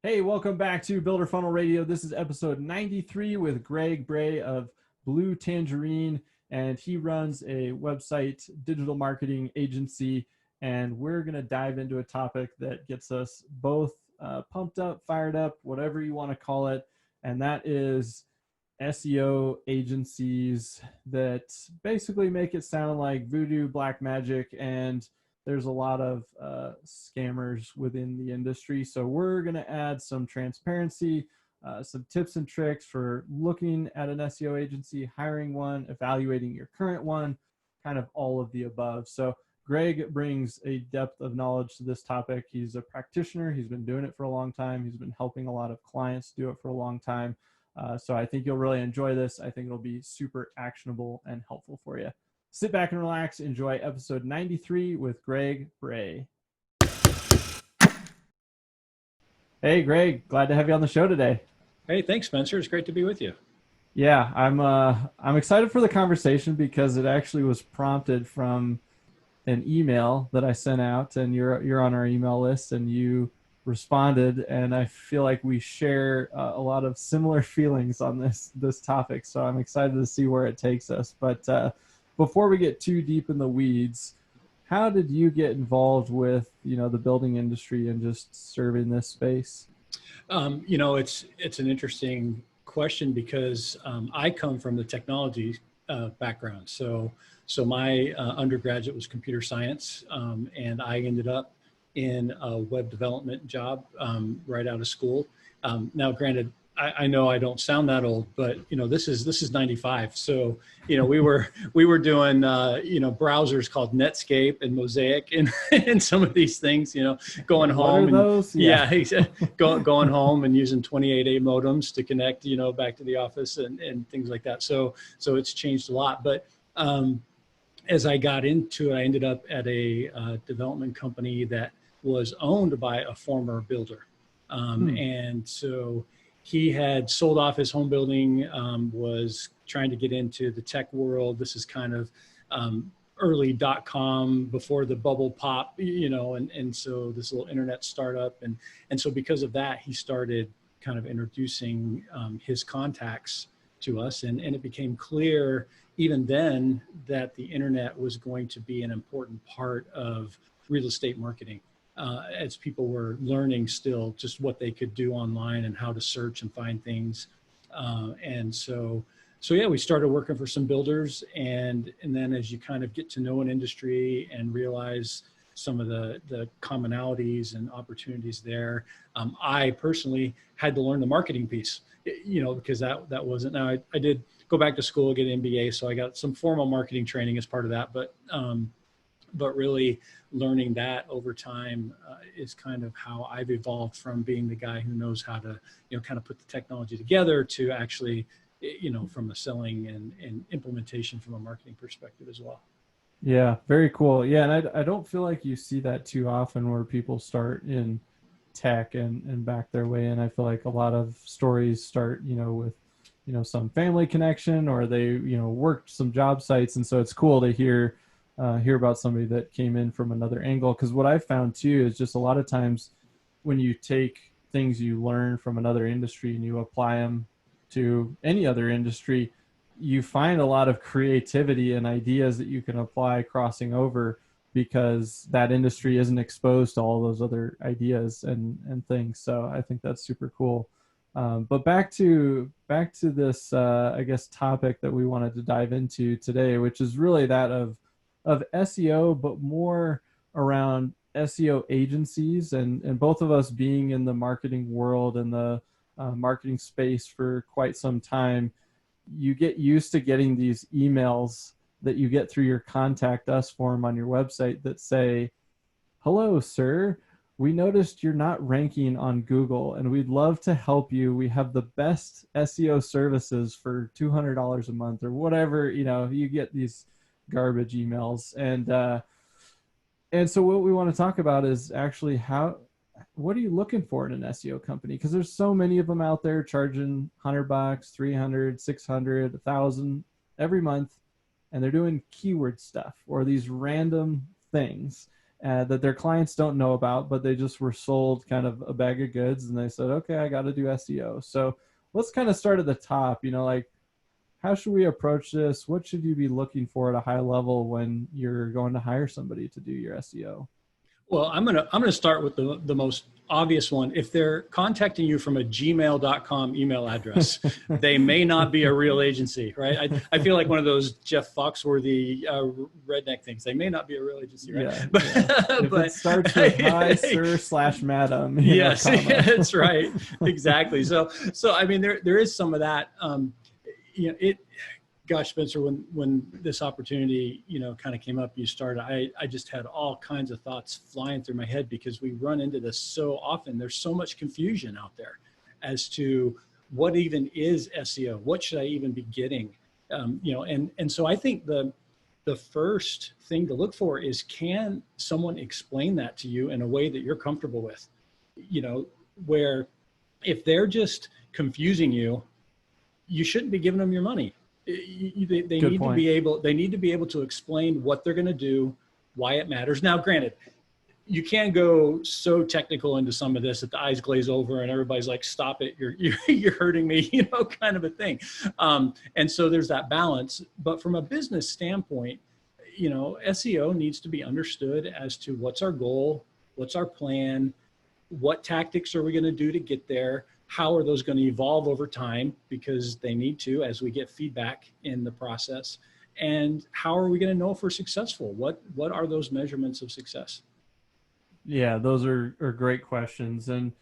Hey, welcome back to Builder Funnel Radio. This is episode 93 with Bray of Blue Tangerine, and he runs a website digital marketing agency. And we're going to dive into a topic that gets us both pumped up, fired up, whatever you want to call it. And that is SEO agencies that basically make it sound like voodoo, black magic, and there's a lot of scammers within the industry. So we're going to add some transparency, some tips and tricks for looking at an SEO agency, hiring one, evaluating your current one, kind of all of the above. So Greg brings a depth of knowledge to this topic. He's a practitioner. He's been doing it for a long time. He's been helping a lot of clients do it for a long time. So I think you'll really enjoy this. I think it'll be super actionable and helpful for you. Sit back and relax. Enjoy episode 93 with Greg Bray. Hey, Greg. Glad to have you on the show today. Hey, thanks, Spencer. It's great to be with you. Yeah, I'm excited for the conversation because it actually was prompted from an email that I sent out, and you're on our email list, and you responded, and I feel like we share a lot of similar feelings on this topic. So I'm excited to see where it takes us. But before we get too deep in the weeds, how did you get involved with, the building industry and just serving this space? It's an interesting question because I come from the technology background. So my undergraduate was computer science, and I ended up in a web development job right out of school. Now, granted, I know I don't sound that old, but this is 95. So we were doing browsers called Netscape and Mosaic and some of these things. Going home. What are those? Yeah, going home and using 28A modems to connect back to the office and things like that. So it's changed a lot. But as I got into it, I ended up at a development company that was owned by a former builder, and so he had sold off his home building, was trying to get into the tech world. This is kind of early .com before the bubble pop, and so this little internet startup. And so because of that, he started kind of introducing his contacts to us. And it became clear even then that the internet was going to be an important part of real estate marketing. As people were learning still just what they could do online and how to search and find things. And so yeah, we started working for some builders, and then as you kind of get to know an industry and realize some of the commonalities and opportunities there, I personally had to learn the marketing piece, because that wasn't, now I did go back to school, get an MBA, so I got some formal marketing training as part of that, but really learning that over time is kind of how I've evolved from being the guy who knows how to, kind of put the technology together to actually, from a selling and implementation from a marketing perspective as well. Yeah, very cool. Yeah, and I don't feel like you see that too often where people start in tech and back their way. And I feel like a lot of stories start, with, some family connection, or they, worked some job sites. And so it's cool to hear about somebody that came in from another angle. Because what I found too is just a lot of times when you take things you learn from another industry and you apply them to any other industry, you find a lot of creativity and ideas that you can apply crossing over, because that industry isn't exposed to all those other ideas and things. So I think that's super cool. But back to this, I guess, topic that we wanted to dive into today, which is really that of SEO, but more around SEO agencies, and both of us being in the marketing world and the marketing space for quite some time, you get used to getting these emails that you get through your contact us form on your website that say, "Hello, sir. We noticed you're not ranking on Google, and we'd love to help you. We have the best SEO services for $200 a month," or whatever. You get these garbage emails, and so what we want to talk about is actually what are you looking for in an SEO company? Because there's so many of them out there charging $100, $300, $600, $1,000 every month, and they're doing keyword stuff or these random things. that their clients don't know about, but they just were sold kind of a bag of goods and they said, okay, I got to do SEO. So let's kind of start at the top, like, how should we approach this? What should you be looking for at a high level when you're going to hire somebody to do your SEO? Well, I'm gonna start with the most obvious one. If they're contacting you from a gmail.com email address, they may not be a real agency, right? I feel like one of those Jeff Foxworthy redneck things. They may not be a real agency, right? Yeah, but, yeah. If but it starts with hi, sir / madam. Yes, that's right. Exactly. So I mean, there is some of that. Gosh, Spencer, when this opportunity, kind of came up, you started, I just had all kinds of thoughts flying through my head because we run into this so often. There's so much confusion out there as to what even is SEO. What should I even be getting? And so I think the first thing to look for is, can someone explain that to you in a way that you're comfortable with? Where if they're just confusing you, you shouldn't be giving them your money. They need to be able to explain what they're going to do, why it matters. Now, granted, you can go so technical into some of this that the eyes glaze over and everybody's like, stop it, you're hurting me, kind of a thing. And so there's that balance. But from a business standpoint, SEO needs to be understood as to what's our goal, what's our plan, what tactics are we going to do to get there? How are those going to evolve over time? Because they need to, as we get feedback in the process. And how are we going to know if we're successful? What are those measurements of success? Yeah, those are great questions. And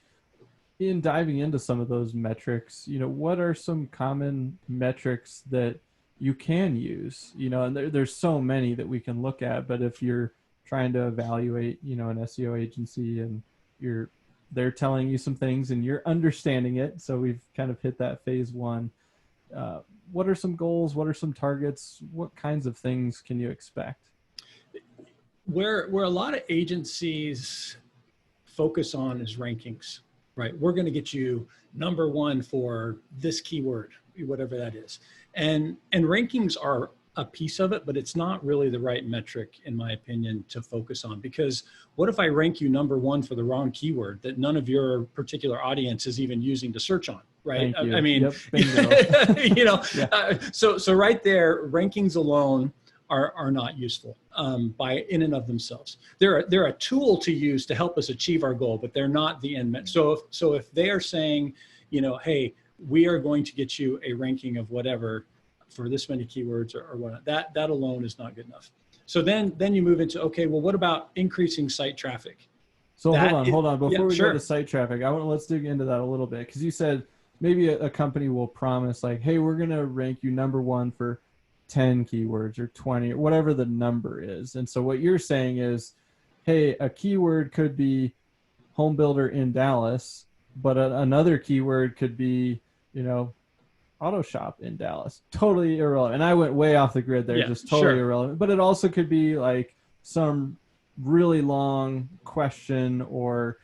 in diving into some of those metrics, what are some common metrics that you can use? And there's so many that we can look at, but if you're trying to evaluate, an SEO agency and they're telling you some things and you're understanding it. So we've kind of hit that phase one. What are some goals? What are some targets? What kinds of things can you expect? Where a lot of agencies focus on is rankings, right? We're going to get you number one for this keyword, whatever that is. And rankings are a piece of it, but it's not really the right metric, in my opinion, to focus on. Because what if I rank you number one for the wrong keyword that none of your particular audience is even using to search on, right? I mean, yep, bingo. Yeah. So right there, rankings alone are not useful in and of themselves. They're a tool to use to help us achieve our goal, but they're not the end metric. So if they are saying, hey, we are going to get you a ranking of whatever for this many keywords or whatnot, that alone is not good enough. So then you move into, okay, well, what about increasing site traffic? So hold on. Before we sure. go to site traffic, let's dig into that a little bit. Because you said maybe a company will promise like, hey, we're going to rank you number one for 10 keywords or 20 or whatever the number is. And so what you're saying is, hey, a keyword could be home builder in Dallas, but another keyword could be, auto shop in Dallas. Totally irrelevant. And I went way off the grid there, just totally irrelevant. But it also could be like some really long question or,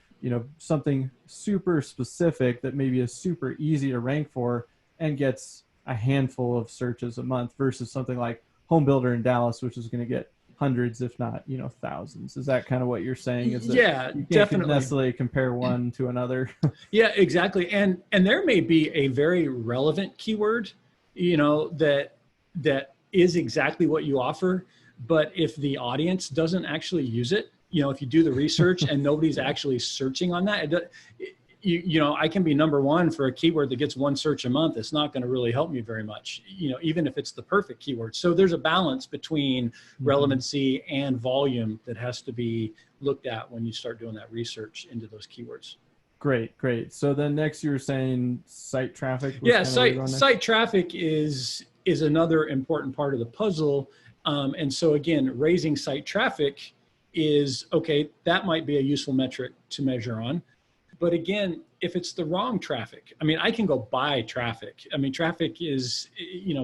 something super specific that maybe is super easy to rank for and gets a handful of searches a month versus something like home builder in Dallas, which is going to get hundreds, if not, thousands. Is that kind of what you're saying? Is that you can't definitely necessarily compare one to another? Yeah, exactly. And there may be a very relevant keyword, that is exactly what you offer. But if the audience doesn't actually use it, if you do the research and nobody's actually searching on that, I can be number one for a keyword that gets one search a month. It's not going to really help me very much, even if it's the perfect keyword. So there's a balance between relevancy and volume that has to be looked at when you start doing that research into those keywords. Great. So then next you're saying site traffic. Yeah, site traffic is another important part of the puzzle. And so again, raising site traffic is, okay, that might be a useful metric to measure on. But again, if it's the wrong traffic, I mean, I can go buy traffic. I mean, traffic is,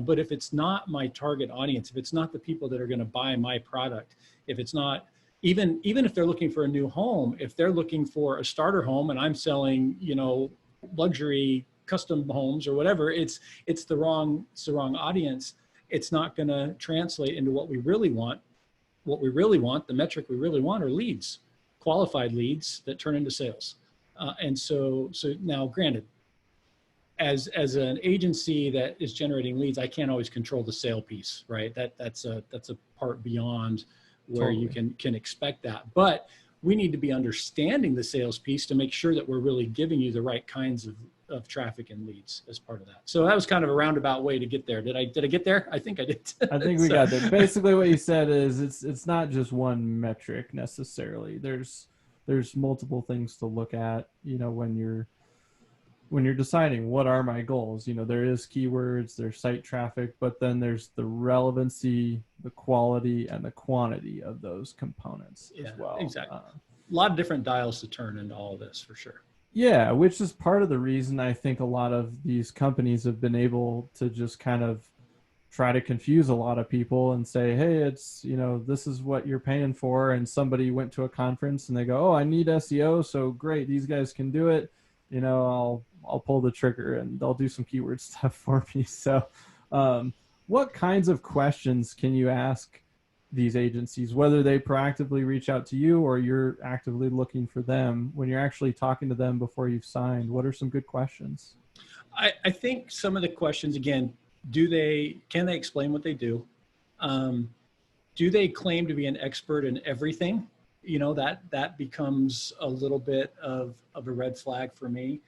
but if it's not my target audience, if it's not the people that are going to buy my product, if it's not, even if they're looking for a new home, if they're looking for a starter home and I'm selling, luxury custom homes or whatever, it's the wrong audience. It's not going to translate into what we really want, what we really want, the metric we really want, are leads, qualified leads that turn into sales. And so now, granted, as an agency that is generating leads, I can't always control the sale piece, right? That's a part beyond where Totally. you can expect that. But we need to be understanding the sales piece to make sure that we're really giving you the right kinds of traffic and leads as part of that. So that was kind of a roundabout way to get there. Did I get there? I think I did. I think we got there. Basically, what you said is it's not just one metric necessarily. There's multiple things to look at. When you're deciding what are my goals, there is keywords, there's site traffic, but then there's the relevancy, the quality, and the quantity of those components as well. Exactly. A lot of different dials to turn into all of this, for sure. Yeah, which is part of the reason I think a lot of these companies have been able to just kind of try to confuse a lot of people and say, hey, it's, this is what you're paying for. And somebody went to a conference and they go, oh, I need SEO. So great, these guys can do it. I'll pull the trigger and they'll do some keyword stuff for me. So what kinds of questions can you ask these agencies, whether they proactively reach out to you or you're actively looking for them, when you're actually talking to them before you've signed? What are some good questions? I think some of the questions, again, can they explain what they do? Do they claim to be an expert in everything? That becomes a little bit of a red flag for me.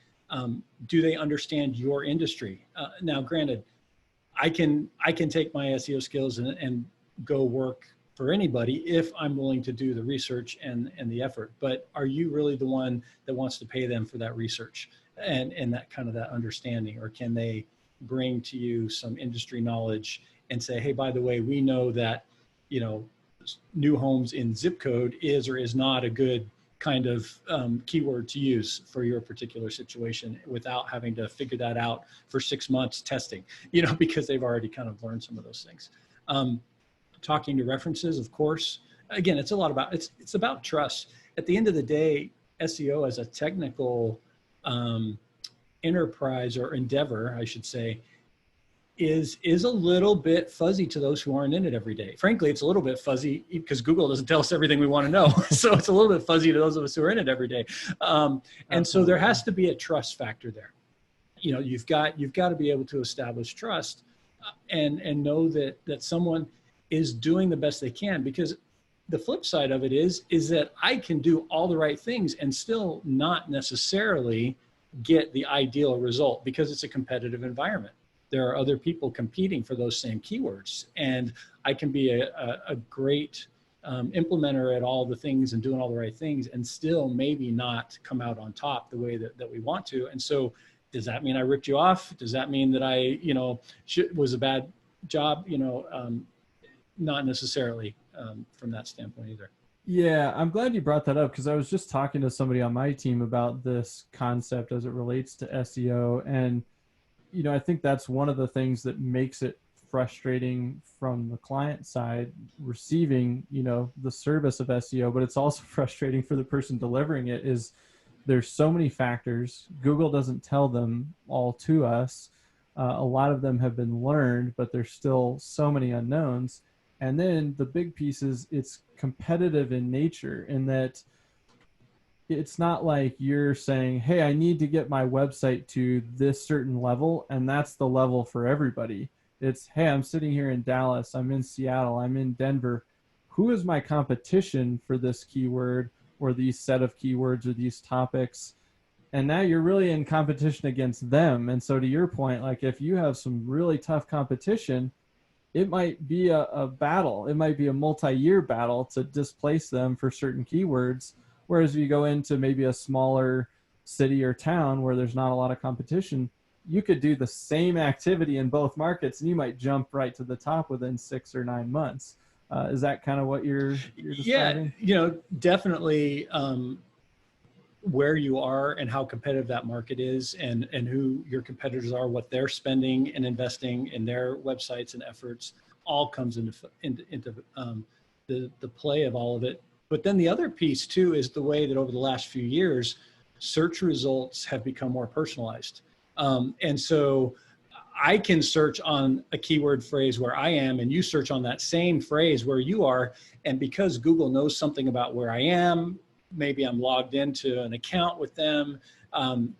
Do they understand your industry? Now, granted, I can take my SEO skills and go work for anybody if I'm willing to do the research and the effort. But are you really the one that wants to pay them for that research and that kind of that understanding? Or can they bring to you some industry knowledge and say, hey, by the way, we know that, new homes in zip code is or is not a good kind of keyword to use for your particular situation, without having to figure that out for 6 months testing, because they've already kind of learned some of those things. Talking to references, of course. Again, it's about trust. At the end of the day, SEO as a technical enterprise or endeavor, I should say, is a little bit fuzzy to those who aren't in it every day. Frankly, it's a little bit fuzzy because Google doesn't tell us everything we want to know. So it's a little bit fuzzy to those of us who are in it every day. And so there has to be a trust factor there. You've got to be able to establish trust and know that someone is doing the best they can, because the flip side of it is that I can do all the right things and still not necessarily get the ideal result, because it's a competitive environment. There are other people competing for those same keywords, and I can be a great implementer at all the things and doing all the right things and still maybe not come out on top the way that we want to. And so does that mean I ripped you off? Does that mean that I, was a bad job? Not necessarily from that standpoint either. Yeah, I'm glad you brought that up, because I was just talking to somebody on my team about this concept as it relates to SEO. And, I think that's one of the things that makes it frustrating from the client side receiving, the service of SEO, but it's also frustrating for the person delivering it. Is there's so many factors. Google doesn't tell them all to us. A lot of them have been learned, but there's still so many unknowns. And then the big piece is it's competitive in nature, in that it's not like you're saying, hey, I need to get my website to this certain level, and that's the level for everybody. It's, hey, I'm sitting here in Dallas, I'm in Seattle, I'm in Denver. Who is my competition for this keyword or these set of keywords or these topics? And now you're really in competition against them. And so to your point, like if you have some really tough competition, it might be a battle. It might be a multi-year battle to displace them for certain keywords. Whereas if you go into maybe a smaller city or town where there's not a lot of competition, you could do the same activity in both markets and you might jump right to the top within 6 or 9 months. Is that kind of what you're describing? Yeah, definitely where you are and how competitive that market is, and who your competitors are, what they're spending and investing in their websites and efforts, all comes into the play of all of it. But then the other piece too is the way that over the last few years, search results have become more personalized. And so I can search on a keyword phrase where I am, and you search on that same phrase where you are. And because Google knows something about where I am, maybe I'm logged into an account with them,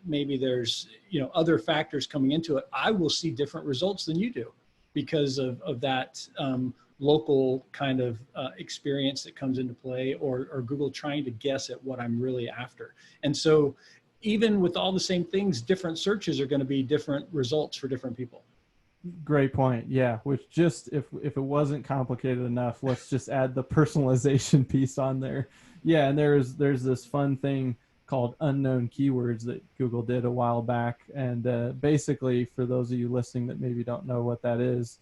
maybe there's, other factors coming into it, I will see different results than you do because of that local kind of experience that comes into play, or Google trying to guess at what I'm really after. And so even with all the same things, different searches are going to be different results for different people. Great point. Yeah, which just if it wasn't complicated enough, let's just add the personalization piece on there. Yeah, and there's this fun thing called unknown keywords that Google did a while back, and basically, for those of you listening that maybe don't know what that is,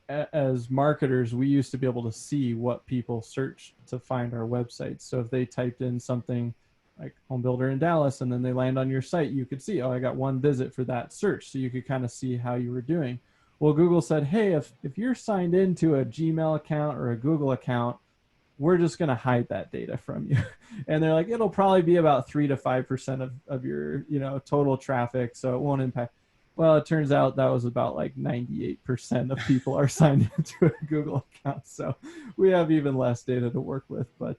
as marketers, we used to be able to see what people searched to find our websites. So if they typed in something like home builder in Dallas, and then they land on your site, you could see, oh, I got one visit for that search. So you could kind of see how you were doing. Well, Google said, hey, if you're signed into a Gmail account or a Google account, we're just going to hide that data from you. And they're like, it'll probably be about 3 to 5% of your, total traffic. So it won't impact. Well, it turns out that was about like 98% of people are signed into a Google account. So we have even less data to work with. But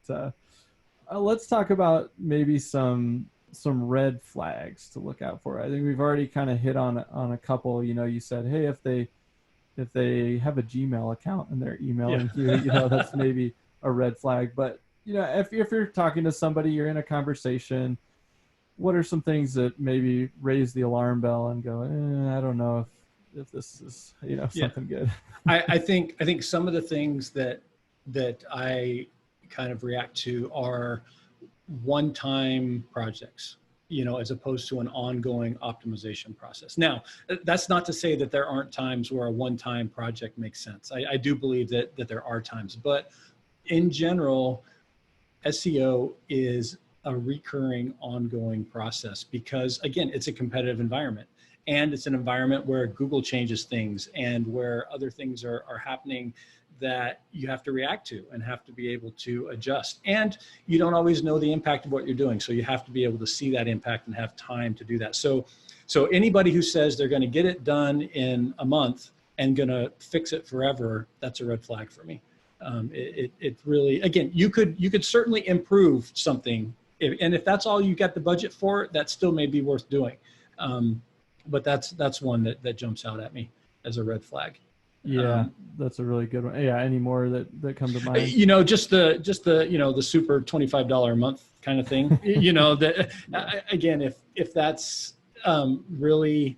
let's talk about maybe some red flags to look out for. I think we've already kind of hit on a couple. You said, hey, if they have a Gmail account and they're emailing you, that's maybe a red flag. But if you're talking to somebody, you're in a conversation, what are some things that maybe raise the alarm bell and go, I don't know if this is something good? I think some of the things that I kind of react to are one-time projects, as opposed to an ongoing optimization process. Now, that's not to say that there aren't times where a one-time project makes sense. I do believe that there are times, but in general, SEO is a recurring, ongoing process because, again, it's a competitive environment, and it's an environment where Google changes things and where other things are happening that you have to react to and have to be able to adjust. And you don't always know the impact of what you're doing. So you have to be able to see that impact and have time to do that. So anybody who says they're going to get it done in a month and going to fix it forever, that's a red flag for me. It really, again, you could certainly improve something. And if that's all you got the budget for, that still may be worth doing. But that's one that jumps out at me as a red flag. Yeah, that's a really good one. Yeah, any more that come to mind? Just the the super $25 a month kind of thing. Again, if that's really,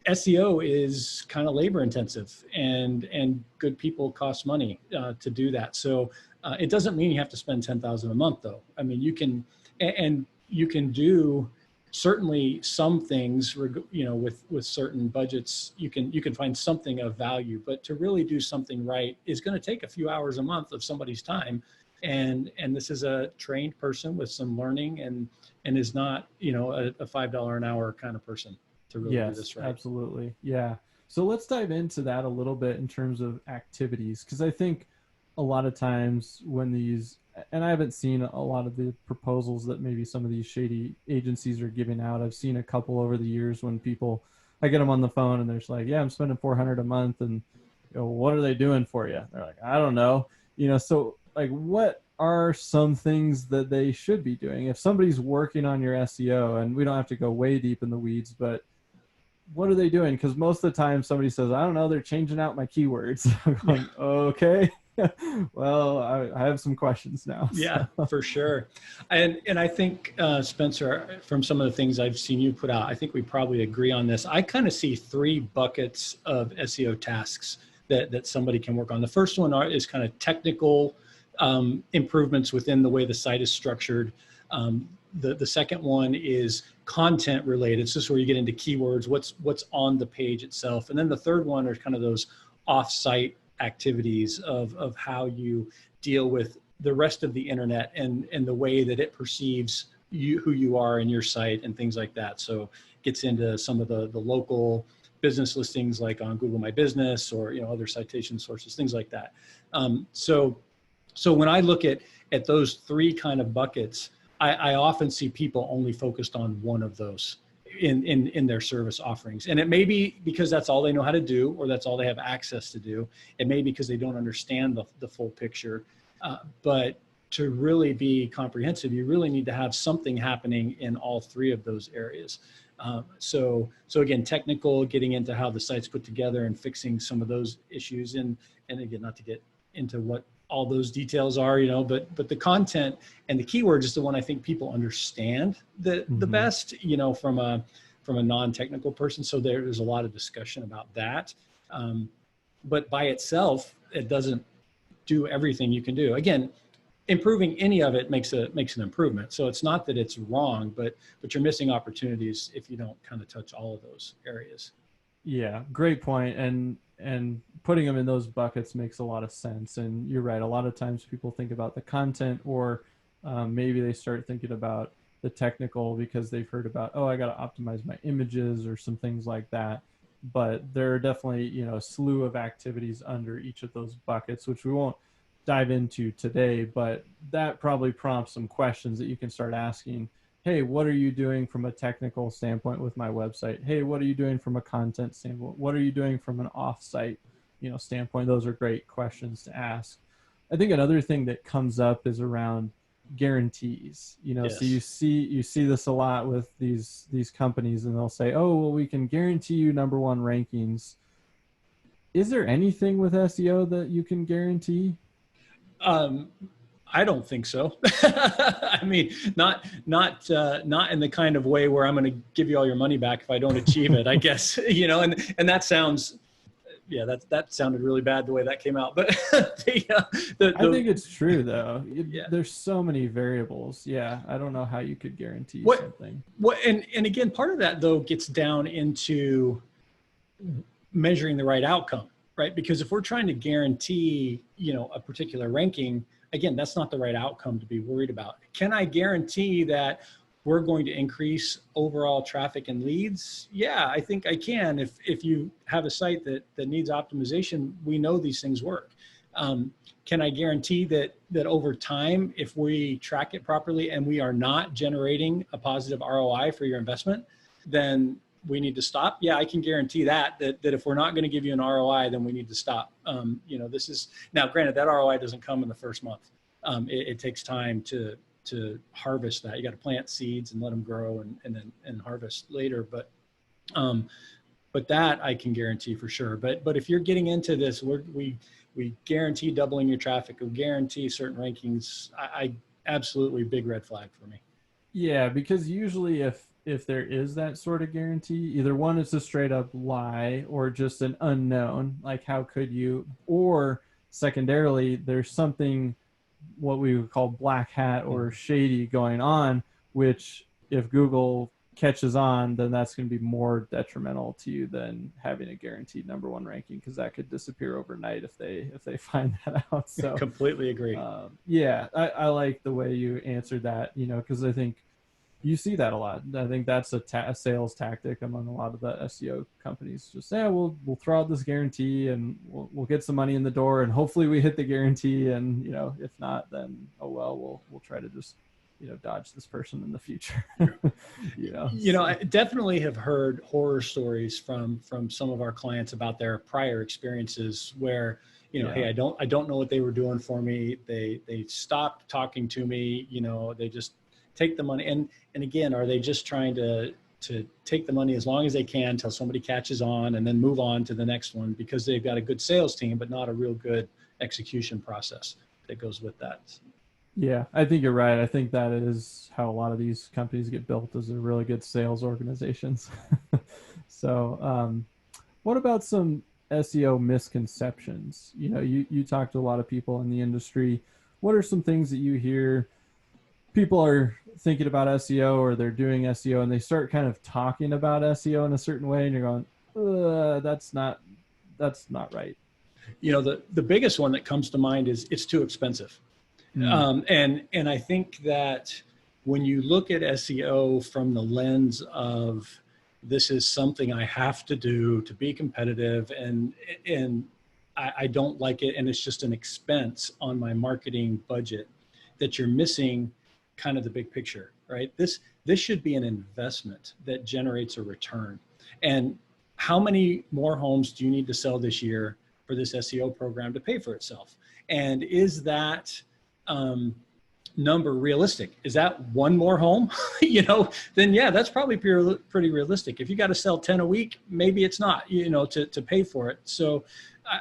SEO is kind of labor intensive, and good people cost money to do that. So it doesn't mean you have to spend $10,000 a month, though. I mean, you can do certainly some things, with certain budgets, you can find something of value, but to really do something right is going to take a few hours a month of somebody's time. And this is a trained person with some learning and is not, a $5 an hour kind of person to really do this right. Absolutely. Yeah. So let's dive into that a little bit in terms of activities, because I think a lot of times when these, and I haven't seen a lot of the proposals that maybe some of these shady agencies are giving out. I've seen a couple over the years when I get them on the phone and they're just like, yeah, I'm spending $400 a month. And what are they doing for you? They're like, I don't know. So like, what are some things that they should be doing? If somebody's working on your SEO, and we don't have to go way deep in the weeds, but what are they doing? Because most of the time somebody says, I don't know, they're changing out my keywords. I'm going, okay. Well, I have some questions now. Yeah, for sure. And I think, Spencer, from some of the things I've seen you put out, I think we probably agree on this. I kind of see 3 buckets of SEO tasks that somebody can work on. The first one is kind of technical improvements within the way the site is structured. The second one is content related. So this is where you get into keywords, what's on the page itself. And then the third one are kind of those off-site activities of how you deal with the rest of the internet and the way that it perceives who you are in your site and things like that. So gets into some of the local business listings like on Google My Business or other citation sources, things like that. So when I look at those 3 kind of buckets, I often see people only focused on one of those, in their service offerings. And it may be because that's all they know how to do, or that's all they have access to do. It may be because they don't understand the full picture. But to really be comprehensive, you really need to have something happening in all three of those areas. So again, technical, getting into how the site's put together and fixing some of those issues. And again, not to get into what all those details are, but the content and the keywords is the one I think people understand the best, from a non-technical person. So there's a lot of discussion about that. But by itself, it doesn't do everything you can do. Again, improving any of it makes an improvement. So it's not that it's wrong, but you're missing opportunities if you don't kind of touch all of those areas. Yeah, great point. And putting them in those buckets makes a lot of sense. And you're right. A lot of times people think about the content, or maybe they start thinking about the technical because they've heard about, oh, I got to optimize my images or some things like that. But there are definitely, a slew of activities under each of those buckets, which we won't dive into today, but that probably prompts some questions that you can start asking. Hey, what are you doing from a technical standpoint with my website? Hey, what are you doing from a content standpoint? What are you doing from an off-site, standpoint? Those are great questions to ask. I think another thing that comes up is around guarantees. Yes. So you see this a lot with these companies, and they'll say, oh, well, we can guarantee you #1 rankings. Is there anything with SEO that you can guarantee? I don't think so. I mean, not in the kind of way where I'm going to give you all your money back if I don't achieve it, I guess, and that sounds, that sounded really bad the way that came out, but I think it's true though. There's so many variables. Yeah. I don't know how you could guarantee something. And again, part of that though gets down into measuring the right outcome. Right? Because if we're trying to guarantee, a particular ranking, again, that's not the right outcome to be worried about. Can I guarantee that we're going to increase overall traffic and leads? Yeah, I think I can. If you have a site that needs optimization, we know these things work. Can I guarantee that over time, if we track it properly and we are not generating a positive ROI for your investment, then we need to stop? Yeah, I can guarantee that if we're not going to give you an ROI, then we need to stop. This is, now granted, that ROI doesn't come in the first month. It takes time to harvest that. You got to plant seeds and let them grow and harvest later. But that I can guarantee for sure. But if you're getting into this, we guarantee doubling your traffic, we guarantee certain rankings, I absolutely big red flag for me. Yeah, because usually if there is that sort of guarantee, either one, it's a straight up lie, or just an unknown, like how could you, or secondarily, there's something what we would call black hat or shady going on, which if Google catches on, then that's going to be more detrimental to you than having a guaranteed #1 ranking, because that could disappear overnight if they find that out. So completely agree. I like the way you answered that, because I think you see that a lot. I think that's a sales tactic among a lot of the SEO companies. Just we'll throw out this guarantee and we'll get some money in the door, and hopefully we hit the guarantee. And if not, then oh well, we'll try to just dodge this person in the future. I definitely have heard horror stories from some of our clients about their prior experiences where hey, I don't know what they were doing for me. They stopped talking to me. They just take the money. And again, are they just trying to take the money as long as they can until somebody catches on and then move on to the next one because they've got a good sales team, but not a real good execution process that goes with that? Yeah, I think you're right. I think that is how a lot of these companies get built, is they're really good sales organizations. So what about some SEO misconceptions? You talk to a lot of people in the industry. What are some things that you hear people are thinking about SEO, or they're doing SEO, and they start kind of talking about SEO in a certain way, and you're going, that's not right? The biggest one that comes to mind is it's too expensive. And I think that when you look at SEO from the lens of this is something I have to do to be competitive, and I don't like it, and it's just an expense on my marketing budget, that you're missing kind of the big picture, right? this should be an investment that generates a return. And how many more homes do you need to sell this year for this SEO program to pay for itself? And is that number realistic? Is that one more home? Then yeah, that's probably pretty realistic. If you got to sell 10 a week, maybe it's not, to pay for it. So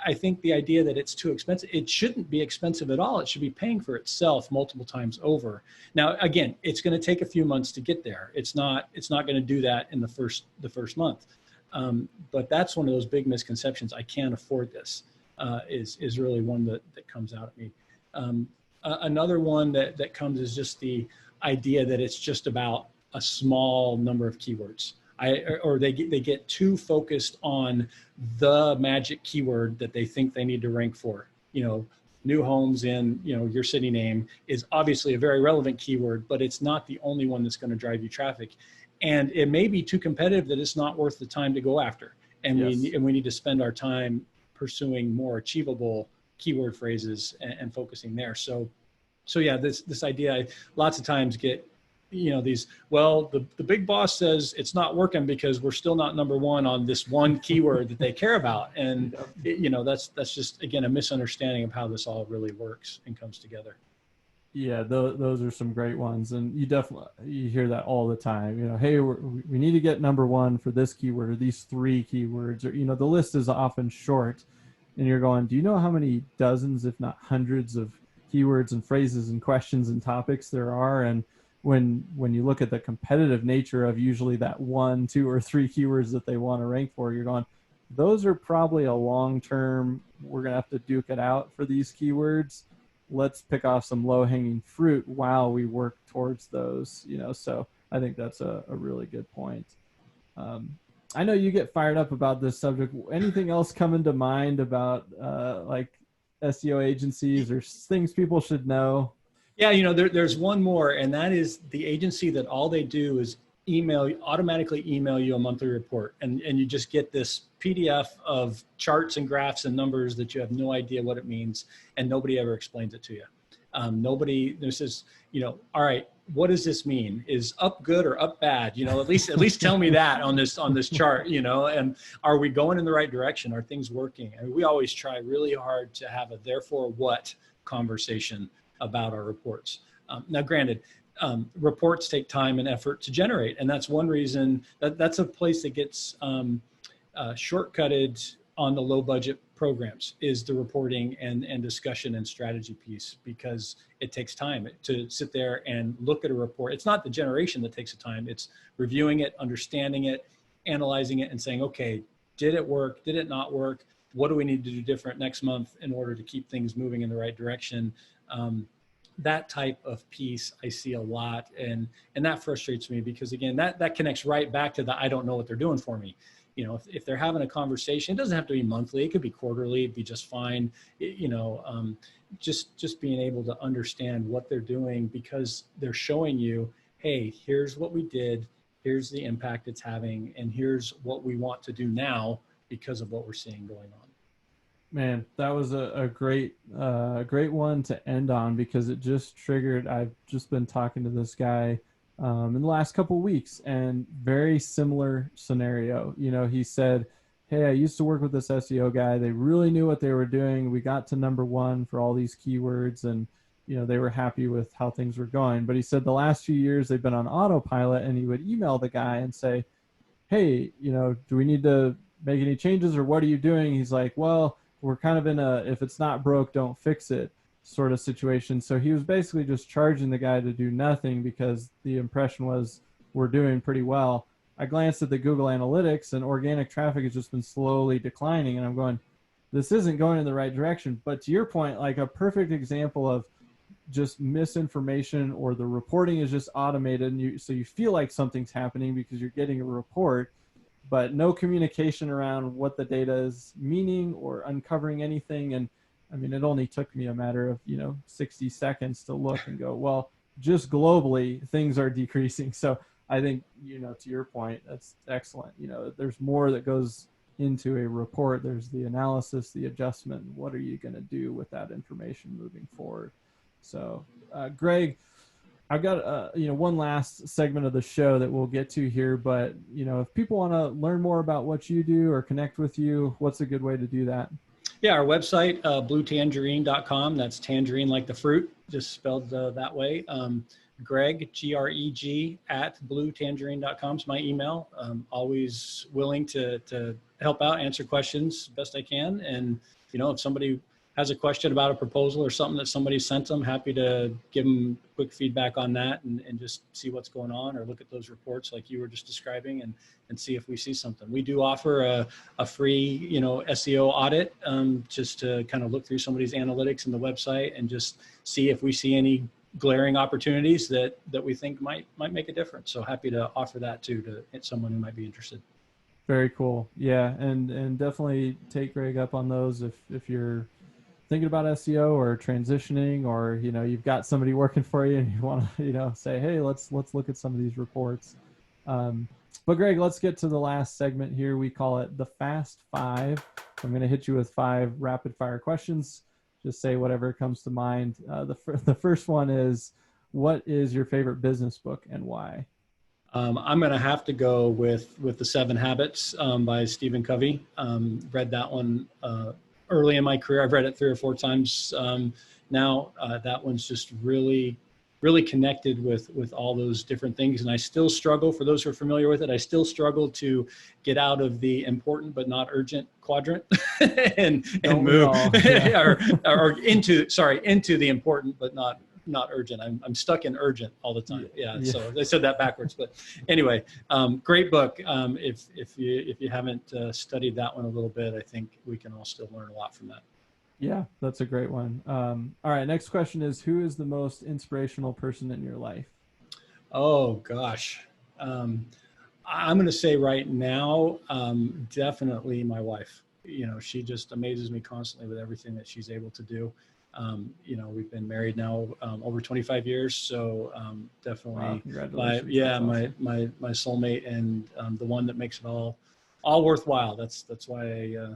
I think the idea that it's too expensive, it shouldn't be expensive at all. It should be paying for itself multiple times over. Now, again, it's going to take a few months to get there. It's not going to do that in the first month. But that's one of those big misconceptions. I can't afford this, is really one that comes out at me. Another one that comes is just the idea that it's just about a small number of keywords. Or they get too focused on the magic keyword that they think they need to rank for. New homes in, your city name is obviously a very relevant keyword, but it's not the only one that's going to drive you traffic. And it may be too competitive that it's not worth the time to go after. And yes. we need to spend our time pursuing more achievable keyword phrases and focusing there. So yeah, this idea, I lots of times get, these, well, the big boss says it's not working because we're still not number one on this one keyword that they care about. And, that's just, again, a misunderstanding of how this all really works and comes together. Yeah, those are some great ones. And you hear that all the time, hey, we need to get number one for this keyword or these 3 keywords, or, the list is often short. And you're going, do you know how many dozens, if not hundreds of keywords and phrases and questions and topics there are? And when you look at the competitive nature of usually that 1, 2, or 3 keywords that they want to rank for, you're going, those are probably a long-term, we're going to have to duke it out for these keywords. Let's pick off some low-hanging fruit while we work towards those, so I think that's a really good point. I know you get fired up about this subject. Anything else come to mind about like SEO agencies or things people should know? Yeah, there's one more, and that is the agency that all they do is automatically email you a monthly report. And you just get this PDF of charts and graphs and numbers that you have no idea what it means, and nobody ever explains it to you. There's this, all right, what does this mean? Is up good or up bad? At least tell me that on this chart, and are we going in the right direction? Are things working? I mean, we always try really hard to have a therefore what conversation about our reports. Now, granted, reports take time and effort to generate, and that's one reason that's a place that gets shortcutted on the low budget programs, is the reporting and discussion and strategy piece, because it takes time to sit there and look at a report. It's not the generation that takes the time, it's reviewing it, understanding it, analyzing it, and saying, okay, did it work? Did it not work? What do we need to do different next month in order to keep things moving in the right direction? That type of piece I see a lot, and that frustrates me, because again, that connects right back to the I don't know what they're doing for me. If they're having a conversation, it doesn't have to be monthly, it could be quarterly, it'd be just fine. Just being able to understand what they're doing, because they're showing you, hey, here's what we did, here's the impact it's having, and here's what we want to do now because of what we're seeing going on. Man, that was a great one to end on, because it just triggered. I've just been talking to this guy in the last couple of weeks, and very similar scenario. He said, hey, I used to work with this SEO guy. They really knew what they were doing. We got to number 1 for all these keywords, and they were happy with how things were going. But he said the last few years they've been on autopilot, and he would email the guy and say, hey, do we need to make any changes, or what are you doing? He's like, well, we're kind of in a, if it's not broke, don't fix it sort of situation. So he was basically just charging the guy to do nothing, because the impression was we're doing pretty well. I glanced at the Google Analytics, and organic traffic has just been slowly declining. And I'm going, this isn't going in the right direction. But to your point, like a perfect example of just misinformation, or the reporting is just automated. And so you feel like something's happening because you're getting a report, but no communication around what the data is meaning or uncovering anything. And I mean, it only took me a matter of, 60 seconds to look and go, well, just globally, things are decreasing. So I think, to your point, that's excellent. There's more that goes into a report. There's the analysis, the adjustment, and what are you going to do with that information moving forward? So, Greg, I've got one last segment of the show that we'll get to here, but if people want to learn more about what you do or connect with you, what's a good way to do that? Yeah, our website, bluetangerine.com. That's tangerine like the fruit, just spelled that way. Greg, Greg, at bluetangerine.com is my email. Always willing to help out, answer questions best I can. And, if somebody has a question about a proposal or something that somebody sent them, happy to give them quick feedback on that and just see what's going on, or look at those reports like you were just describing and see if we see something. We do offer a free, SEO audit, just to kind of look through somebody's analytics in the website and just see if we see any glaring opportunities that we think might make a difference. So happy to offer that too to someone who might be interested. Very cool. Yeah. And definitely take Greg up on those if you're thinking about SEO or transitioning, or you've got somebody working for you and you want to say, hey, let's look at some of these reports. But Greg, let's get to the last segment here. We call it the Fast Five. I'm going to hit you with 5 rapid fire questions. Just say whatever comes to mind. The first one is, what is your favorite business book and why? I'm going to have to go with the 7 Habits by Stephen Covey. Read that one early in my career. I've read it 3 or 4 times now. That one's just really connected with all those different things. And I still struggle, for those who are familiar with it, I still struggle to get out of the important but not urgent quadrant and move or into the important but not urgent. I'm stuck in urgent all the time. Yeah. So I said that backwards, but anyway, great book. If you haven't studied that one a little bit, I think we can all still learn a lot from that. Yeah, that's a great one. All right. Next question is, who is the most inspirational person in your life? Oh gosh. I'm going to say right now, definitely my wife. She just amazes me constantly with everything that she's able to do. We've been married now over 25 years, so definitely, my soulmate, and the one that makes it all worthwhile. That's why I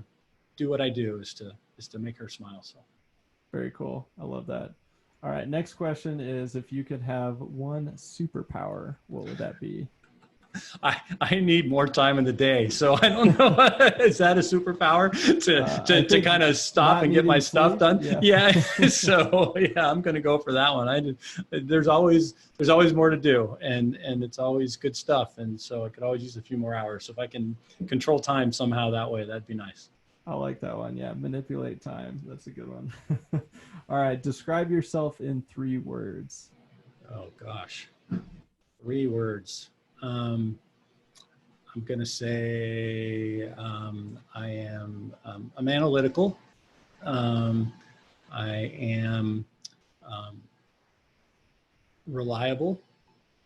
do what I do, is to make her smile. So very cool. I love that. All right, next question is, if you could have one superpower, what would that be? I need more time in the day, so I don't know. Is that a superpower to kind of stop and get my stuff done? Yeah. So yeah, I'm going to go for that one. There's always more to do, and it's always good stuff, and so I could always use a few more hours. So if I can control time somehow that way, that'd be nice. I like that one. Yeah, manipulate time. That's a good one. All right, describe yourself in 3 words. Oh gosh, 3 words. I'm going to say I'm analytical. I am reliable.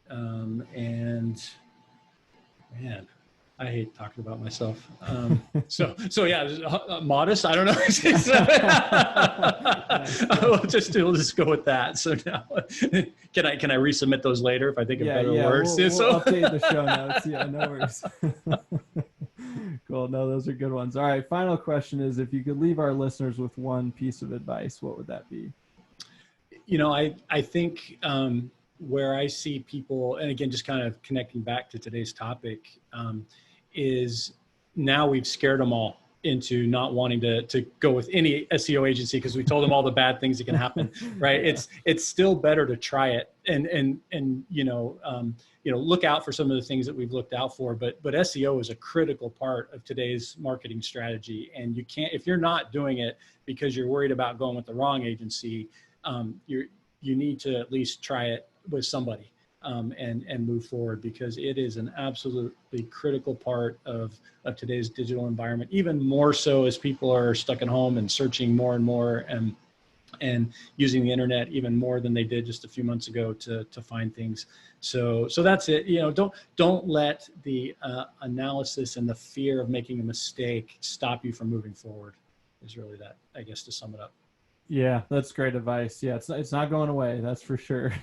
And man, I hate talking about myself. So yeah, modest. I don't know. We'll just go with that. So now, can I resubmit those later if I think of better words? We'll update the show notes. Yeah, no worries. Cool. No, those are good ones. All right. Final question is, if you could leave our listeners with one piece of advice, what would that be? I think where I see people, and again, just kind of connecting back to today's topic, is now we've scared them all into not wanting to go with any SEO agency because we told them all the bad things that can happen, right? It's still better to try it and look out for some of the things that we've looked out for, but SEO is a critical part of today's marketing strategy. And you can't, if you're not doing it because you're worried about going with the wrong agency, you need to at least try it with somebody. And move forward, because it is an absolutely critical part of today's digital environment, even more so as people are stuck at home and searching more and more and using the internet even more than they did just a few months ago to find things. So that's it. Don't let the analysis and the fear of making a mistake stop you from moving forward, is really that, I guess, to sum it up. Yeah, that's great advice. Yeah, it's not going away. That's for sure.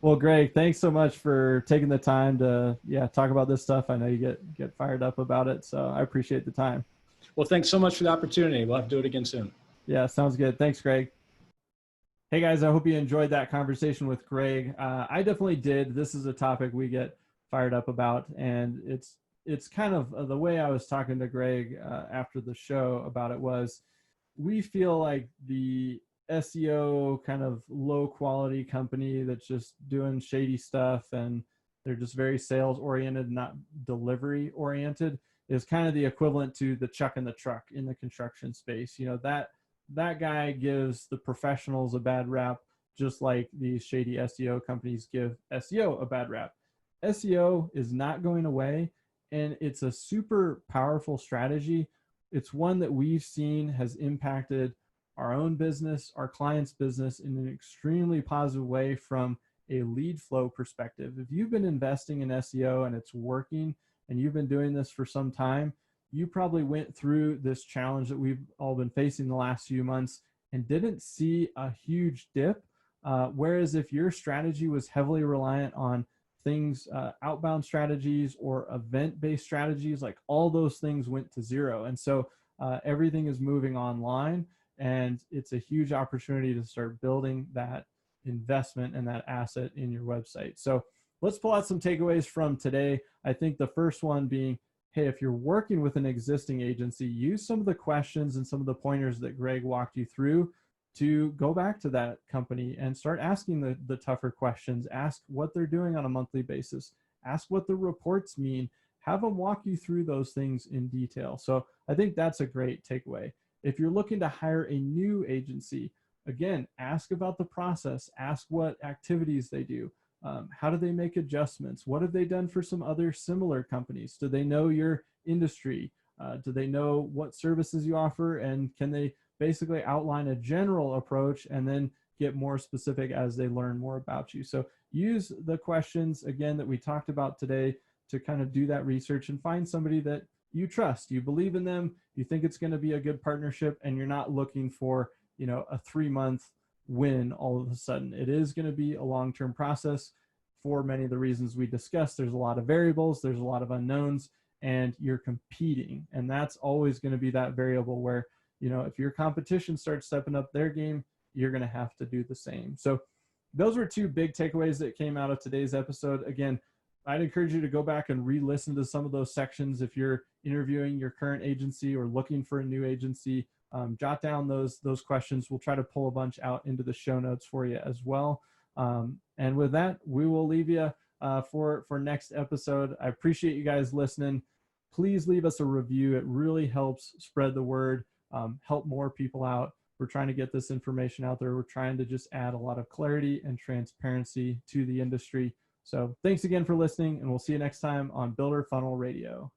Well, Greg, thanks so much for taking the time to talk about this stuff. I know you get fired up about it, so I appreciate the time. Well, thanks so much for the opportunity. We'll have to do it again soon. Yeah, sounds good. Thanks, Greg. Hey guys, I hope you enjoyed that conversation with Greg. I definitely did. This is a topic we get fired up about, and it's kind of the way I was talking to Greg after the show about it was we feel like the SEO kind of low quality company that's just doing shady stuff and they're just very sales oriented, not delivery oriented, is kind of the equivalent to the chuck in the truck in the construction space. You know, that guy gives the professionals a bad rap, just like these shady SEO companies give SEO a bad rap. SEO is not going away, and it's a super powerful strategy. It's one that we've seen has impacted our own business, our clients' business in an extremely positive way from a lead flow perspective. If you've been investing in SEO and it's working and you've been doing this for some time, you probably went through this challenge that we've all been facing the last few months and didn't see a huge dip. Whereas if your strategy was heavily reliant on things, outbound strategies or event-based strategies, like all those things went to zero. And so everything is moving online, and it's a huge opportunity to start building that investment and that asset in your website. So let's pull out some takeaways from today. I think the first one being, hey, if you're working with an existing agency, use some of the questions and some of the pointers that Greg walked you through to go back to that company and start asking the tougher questions. Ask what they're doing on a monthly basis. Ask what the reports mean. Have them walk you through those things in detail. So I think that's a great takeaway. If you're looking to hire a new agency, again, ask about the process. Ask what activities they do. How do they make adjustments? What have they done for some other similar companies? Do they know your industry? Do they know what services you offer? And can they basically outline a general approach and then get more specific as they learn more about you? So use the questions, again, that we talked about today to kind of do that research and find somebody that you trust, you believe in them, you think it's going to be a good partnership, and you're not looking for, you know, a 3-month win all of a sudden. It is going to be a long-term process for many of the reasons we discussed. There's a lot of variables, there's a lot of unknowns, and you're competing. And that's always going to be that variable where, you know, if your competition starts stepping up their game, you're going to have to do the same. So those were 2 big takeaways that came out of today's episode. Again, I'd encourage you to go back and re-listen to some of those sections if you're interviewing your current agency or looking for a new agency. Jot down those questions. We'll try to pull a bunch out into the show notes for you as well. And with that, we will leave you for next episode. I appreciate you guys listening. Please leave us a review. It really helps spread the word, help more people out. We're trying to get this information out there. We're trying to just add a lot of clarity and transparency to the industry. So thanks again for listening, and we'll see you next time on Builder Funnel Radio.